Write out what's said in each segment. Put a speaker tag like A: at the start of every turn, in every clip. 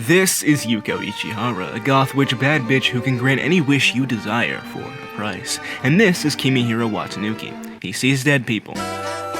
A: This is Yuko Ichihara, a goth witch bad bitch who can grant any wish you desire for a price. And this is Kimihiro Watanuki. He sees dead people.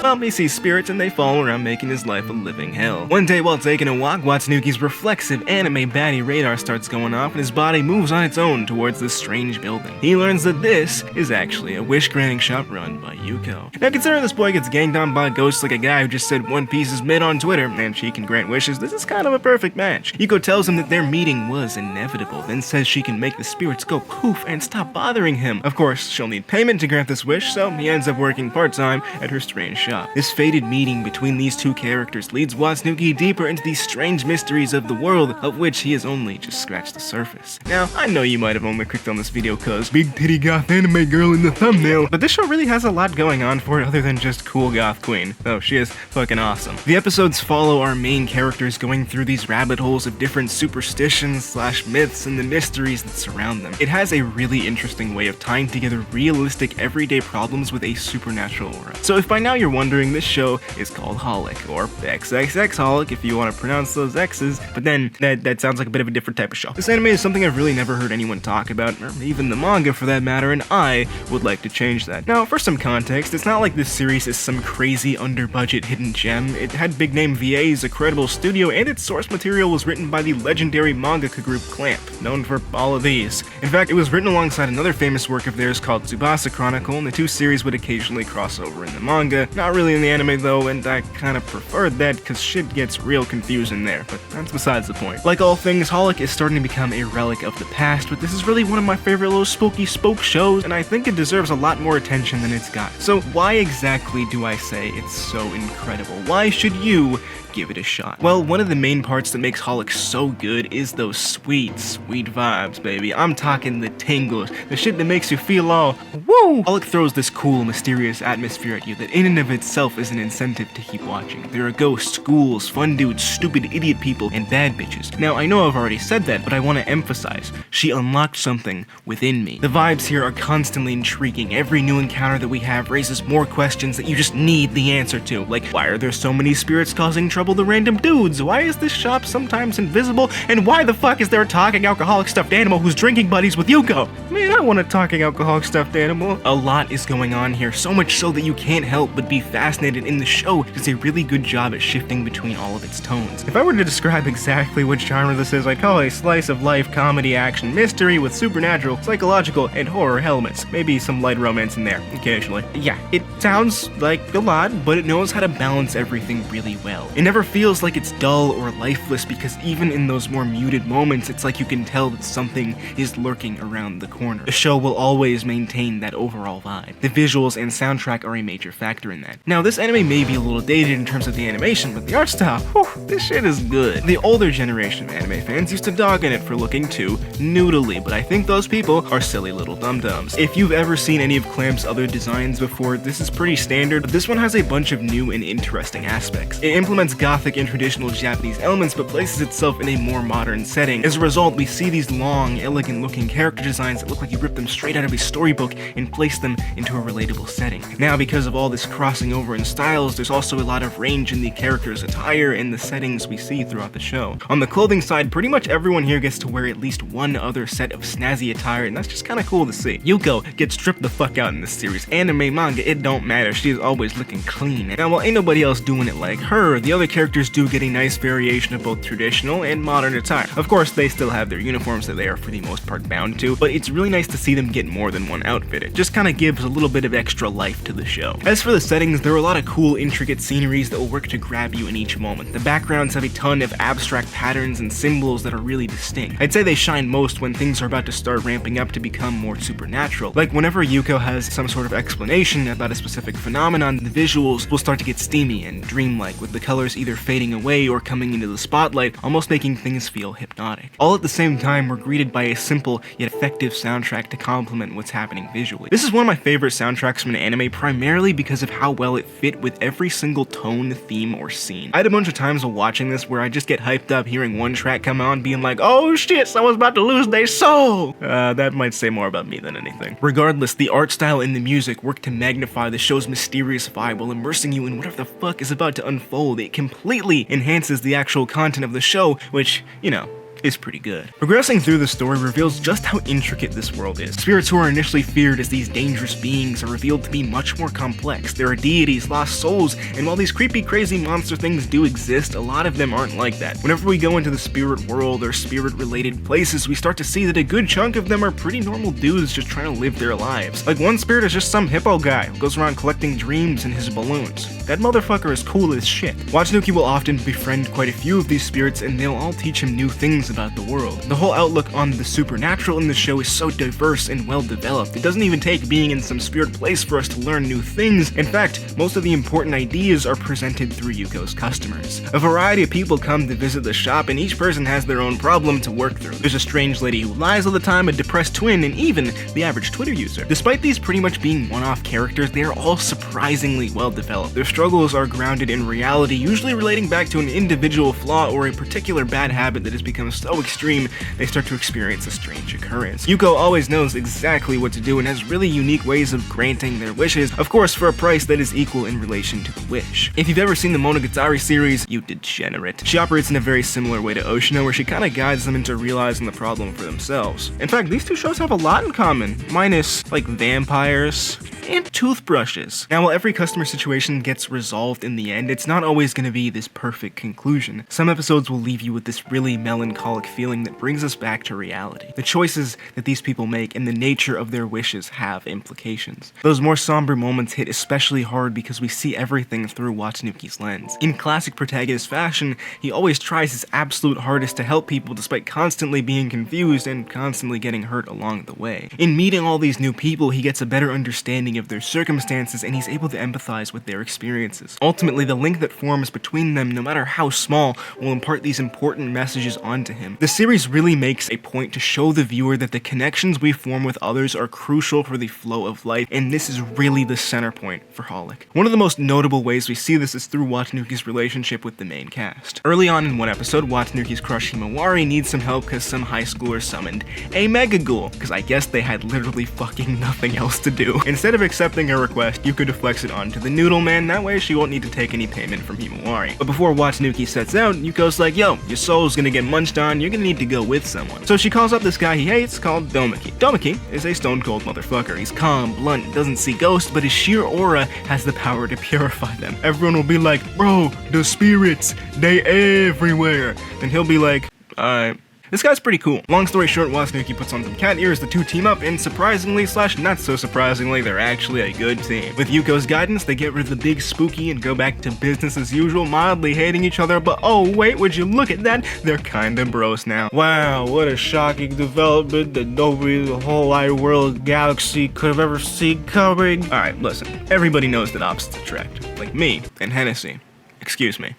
A: Well, he sees spirits and they follow around making his life a living hell. One day while taking a walk, Watanuki's reflexive anime baddie radar starts going off and his body moves on its own towards this strange building. He learns that this is actually a wish-granting shop run by Yuko. Now considering this boy gets ganged on by ghosts like a guy who just said One Piece is mid on Twitter and she can grant wishes, this is kind of a perfect match. Yuko tells him that their meeting was inevitable, then says she can make the spirits go poof and stop bothering him. Of course, she'll need payment to grant this wish, so he ends up working part-time at her strange shop. This fated meeting between these two characters leads Watanuki deeper into these strange mysteries of the world, of which he has only just scratched the surface. Now, I know you might have only clicked on this video cause big titty goth anime girl in the thumbnail, but this show really has a lot going on for it other than just cool goth queen, though she is fucking awesome. The episodes follow our main characters going through these rabbit holes of different superstitions / myths and the mysteries that surround them. It has a really interesting way of tying together realistic everyday problems with a supernatural aura. So if by now you're wondering, this show is called Holic, or xxxHolic if you want to pronounce those X's, but then that sounds like a bit of a different type of show. This anime is something I've really never heard anyone talk about, or even the manga for that matter, and I would like to change that. Now, for some context, it's not like this series is some crazy under-budget hidden gem. It had big-name VAs, a credible studio, and its source material was written by the legendary mangaka group Clamp, known for all of these. In fact, it was written alongside another famous work of theirs called Tsubasa Chronicle, and the two series would occasionally cross over in the manga. Not really in the anime though, and I kinda preferred that because shit gets real confusing there, but that's besides the point. Like all things, Holic is starting to become a relic of the past, but this is really one of my favorite little spooky spook shows, and I think it deserves a lot more attention than it's got. So why exactly do I say it's so incredible? Why should you give it a shot? Well, one of the main parts that makes Holic so good is those sweet, sweet vibes, baby. I'm talking the tingles, the shit that makes you feel all woo! Holic throws this cool, mysterious atmosphere at you that in and of itself is an incentive to keep watching. There are ghosts, ghouls, fun dudes, stupid idiot people, and bad bitches. Now, I know I've already said that, but I want to emphasize, she unlocked something within me. The vibes here are constantly intriguing. Every new encounter that we have raises more questions that you just need the answer to. Like, why are there so many spirits causing trouble to random dudes? Why is this shop sometimes invisible? And why the fuck is there a talking alcoholic stuffed animal who's drinking buddies with Yuko? Man, I want a talking alcoholic stuffed animal. A lot is going on here, so much so that you can't help but be fascinated in the show. It does a really good job at shifting between all of its tones. If I were to describe exactly what genre this is, I'd call it a slice of life comedy action mystery with supernatural, psychological, and horror elements. Maybe some light romance in there, occasionally. Yeah, it sounds like a lot, but it knows how to balance everything really well. It never feels like it's dull or lifeless because even in those more muted moments, it's like you can tell that something is lurking around the corner. The show will always maintain that overall vibe. The visuals and soundtrack are a major factor in that. Now, this anime may be a little dated in terms of the animation, but the art style, whew, this shit is good. The older generation of anime fans used to dog on it for looking too noodly, but I think those people are silly little dum-dums. If you've ever seen any of Clamp's other designs before, this is pretty standard, but this one has a bunch of new and interesting aspects. It implements gothic and traditional Japanese elements, but places itself in a more modern setting. As a result, we see these long, elegant-looking character designs that look like you ripped them straight out of a storybook and placed them into a relatable setting. Now, because of all this crossing over in styles, there's also a lot of range in the characters' attire and the settings we see throughout the show. On the clothing side, pretty much everyone here gets to wear at least one other set of snazzy attire, and that's just kinda cool to see. Yuko gets stripped the fuck out in this series. Anime, manga, it don't matter, she is always looking clean. Now, while ain't nobody else doing it like her, the other characters do get a nice variation of both traditional and modern attire. Of course, they still have their uniforms that they are for the most part bound to, but it's really nice to see them get more than one outfit. It just kinda gives a little bit of extra life to the show. As for the settings, there are a lot of cool, intricate sceneries that will work to grab you in each moment. The backgrounds have a ton of abstract patterns and symbols that are really distinct. I'd say they shine most when things are about to start ramping up to become more supernatural. Like whenever Yuko has some sort of explanation about a specific phenomenon, the visuals will start to get steamy and dreamlike, with the colors either fading away or coming into the spotlight, almost making things feel hypnotic. All at the same time, we're greeted by a simple yet effective soundtrack to complement what's happening visually. This is one of my favorite soundtracks from an anime primarily because of how well it fit with every single tone, theme, or scene. I had a bunch of times while watching this where I just get hyped up hearing one track come on being like, oh shit, someone's about to lose their soul! That might say more about me than anything. Regardless, the art style and the music work to magnify the show's mysterious vibe while immersing you in whatever the fuck is about to unfold. It completely enhances the actual content of the show, which, you know, is pretty good. Progressing through the story reveals just how intricate this world is. Spirits who are initially feared as these dangerous beings are revealed to be much more complex. There are deities, lost souls, and while these creepy, crazy monster things do exist, a lot of them aren't like that. Whenever we go into the spirit world or spirit-related places, we start to see that a good chunk of them are pretty normal dudes just trying to live their lives. Like one spirit is just some hippo guy who goes around collecting dreams in his balloons. That motherfucker is cool as shit. Watanuki will often befriend quite a few of these spirits and they'll all teach him new things about the world. The whole outlook on the supernatural in the show is so diverse and well developed. It doesn't even take being in some spirit place for us to learn new things. In fact, most of the important ideas are presented through Yuko's customers. A variety of people come to visit the shop and each person has their own problem to work through. There's a strange lady who lies all the time, a depressed twin, and even the average Twitter user. Despite these pretty much being one-off characters, they are all surprisingly well developed. Their struggles are grounded in reality, usually relating back to an individual flaw or a particular bad habit that has become so extreme they start to experience a strange occurrence. Yuko always knows exactly what to do and has really unique ways of granting their wishes, of course for a price that is equal in relation to the wish. If you've ever seen the Monogatari series, you degenerate. She operates in a very similar way to Oshino, where she kinda guides them into realizing the problem for themselves. In fact, these two shows have a lot in common, minus, like, vampires and toothbrushes. Now, while every customer situation gets resolved in the end, it's not always going to be this perfect conclusion. Some episodes will leave you with this really melancholic feeling that brings us back to reality. The choices that these people make and the nature of their wishes have implications. Those more somber moments hit especially hard because we see everything through Watanuki's lens. In classic protagonist fashion, he always tries his absolute hardest to help people despite constantly being confused and constantly getting hurt along the way. In meeting all these new people, he gets a better understanding of their circumstances and he's able to empathize with their experiences. Ultimately, the link that forms between them, no matter how small, will impart these important messages onto him. The series really makes a point to show the viewer that the connections we form with others are crucial for the flow of life, and this is really the center point for Holic. One of the most notable ways we see this is through Watanuki's relationship with the main cast. Early on in one episode, Watanuki's crush Himawari needs some help because some high schooler summoned a mega ghoul, because I guess they had literally fucking nothing else to do. Instead of accepting her request, Yuko deflects it onto the Noodle Man, that way she won't need to take any payment from Himawari. But before Watanuki sets out, Yuko's like, yo, your soul's gonna get munched on, you're gonna need to go with someone. So she calls up this guy he hates called Domeki. Domeki is a stone cold motherfucker. He's calm, blunt, doesn't see ghosts, but his sheer aura has the power to purify them. Everyone will be like, bro, the spirits, they everywhere. And he'll be like, alright. This guy's pretty cool. Long story short, Watanuki puts on some cat ears, the two team up, and surprisingly / not so surprisingly, they're actually a good team. With Yuko's guidance, they get rid of the big spooky and go back to business as usual, mildly hating each other, but oh wait, would you look at that? They're kinda bros now. Wow, what a shocking development that nobody in the whole wide world galaxy could have ever seen coming. Alright, listen, everybody knows that opposites attract. Like me and Hennessy. Excuse me.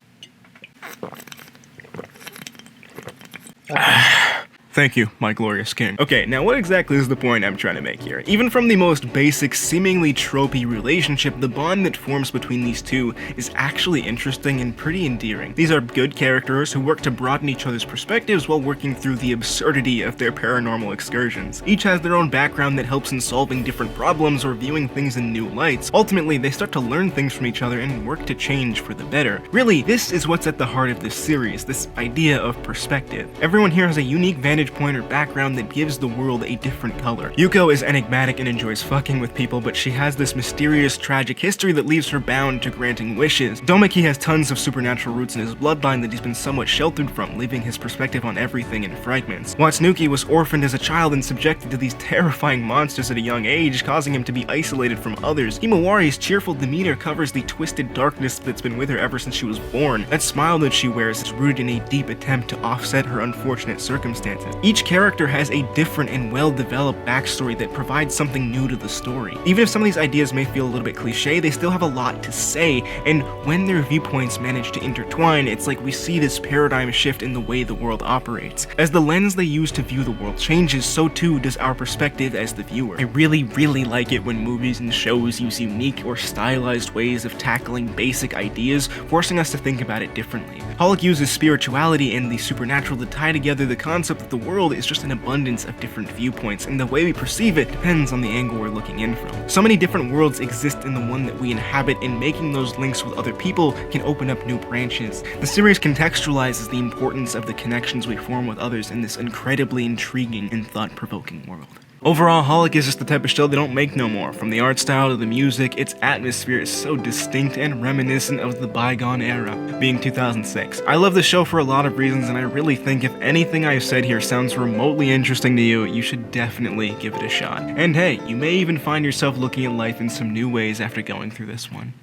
A: Thank you, my glorious king. Okay, now what exactly is the point I'm trying to make here? Even from the most basic, seemingly tropey relationship, the bond that forms between these two is actually interesting and pretty endearing. These are good characters who work to broaden each other's perspectives while working through the absurdity of their paranormal excursions. Each has their own background that helps in solving different problems or viewing things in new lights. Ultimately, they start to learn things from each other and work to change for the better. Really, this is what's at the heart of this series, this idea of perspective. Everyone here has a unique vantage point or background that gives the world a different color. Yuko is enigmatic and enjoys fucking with people, but she has this mysterious, tragic history that leaves her bound to granting wishes. Domeki has tons of supernatural roots in his bloodline that he's been somewhat sheltered from, leaving his perspective on everything in fragments. Watanuki was orphaned as a child and subjected to these terrifying monsters at a young age, causing him to be isolated from others. Himawari's cheerful demeanor covers the twisted darkness that's been with her ever since she was born. That smile that she wears is rooted in a deep attempt to offset her unfortunate circumstances. Each character has a different and well-developed backstory that provides something new to the story. Even if some of these ideas may feel a little bit cliche, they still have a lot to say, and when their viewpoints manage to intertwine, it's like we see this paradigm shift in the way the world operates. As the lens they use to view the world changes, so too does our perspective as the viewer. I really like it when movies and shows use unique or stylized ways of tackling basic ideas, forcing us to think about it differently. Holic uses spirituality and the supernatural to tie together the concept that the world is just an abundance of different viewpoints, and the way we perceive it depends on the angle we're looking in from. So many different worlds exist in the one that we inhabit, and making those links with other people can open up new branches. The series contextualizes the importance of the connections we form with others in this incredibly intriguing and thought-provoking world. Overall, Holic is just the type of show they don't make no more. From the art style to the music, its atmosphere is so distinct and reminiscent of the bygone era, being 2006. I love the show for a lot of reasons, and I really think if anything I've said here sounds remotely interesting to you, you should definitely give it a shot. And hey, you may even find yourself looking at life in some new ways after going through this one.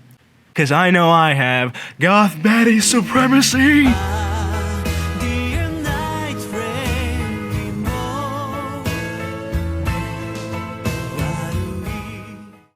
A: 'Cause I know I have. Goth Baddie Supremacy!